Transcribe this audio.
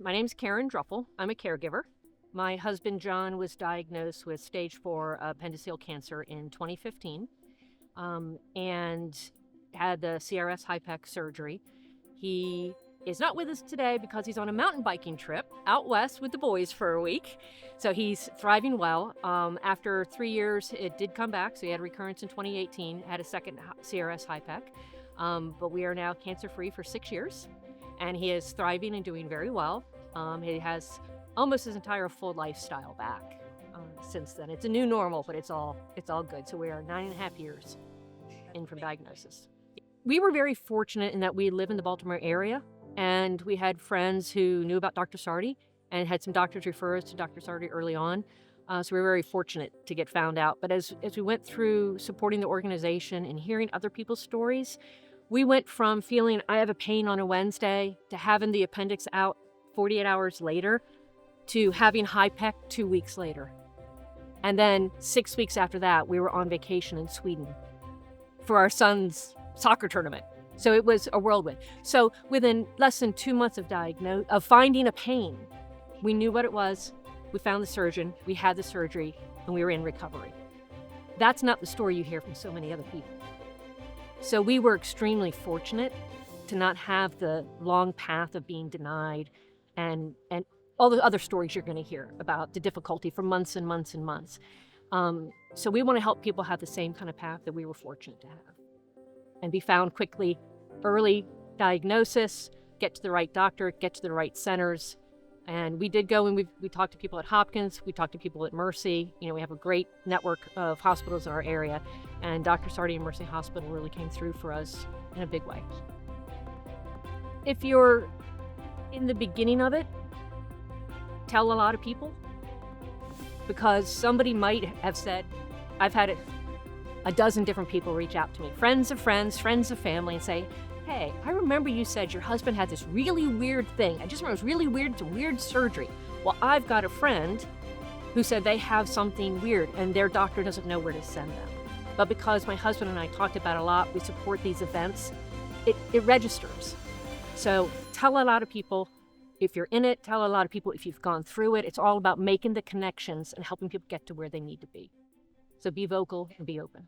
My name's Karen Druffel. I'm a caregiver. My husband John was diagnosed with stage 4 appendiceal cancer in 2015 and had the CRS HIPEC surgery. He is not with us today because he's on a mountain biking trip out west with the boys for a week. So he's thriving well. After 3 years, it did come back. So he had recurrence in 2018, had a second CRS HIPEC. But we are now cancer-free for 6 years. And he is thriving and doing very well. He has almost his entire full lifestyle back since then. It's a new normal, but it's all good. So we are 9.5 years in from diagnosis. We were very fortunate in that we live in the Baltimore area, and we had friends who knew about Dr. Sardi and had some doctors refer us to Dr. Sardi early on. So we were very fortunate to get found out. But as we went through supporting the organization and hearing other people's stories, we went from feeling I have a pain on a Wednesday to having the appendix out 48 hours later to having HIPEC 2 weeks later. And then 6 weeks after that, we were on vacation in Sweden for our son's soccer tournament. So it was a whirlwind. So within less than 2 months of finding a pain, we knew what it was. We found the surgeon, we had the surgery, and we were in recovery. That's not the story you hear from so many other people. So we were extremely fortunate to not have the long path of being denied and all the other stories you're going to hear about the difficulty for months and months and months. So we want to help people have the same kind of path that we were fortunate to have and be found quickly, early diagnosis, get to the right doctor, get to the right centers. And we did go and we talked to people at Hopkins, we talked to people at Mercy. You know, we have a great network of hospitals in our area, and Doctor Sardi and Mercy Hospital really came through for us in a big way. If you're in the beginning of it, tell a lot of people, because somebody might have said, I've had a dozen different people reach out to me, friends of friends, friends of family, and say, hey, I remember you said your husband had this really weird thing. I just remember it was really weird. It's a weird surgery. Well, I've got a friend who said they have something weird and their doctor doesn't know where to send them. But because my husband and I talked about it a lot, we support these events, it registers. So tell a lot of people if you're in it, tell a lot of people if you've gone through it. It's all about making the connections and helping people get to where they need to be. So be vocal and be open.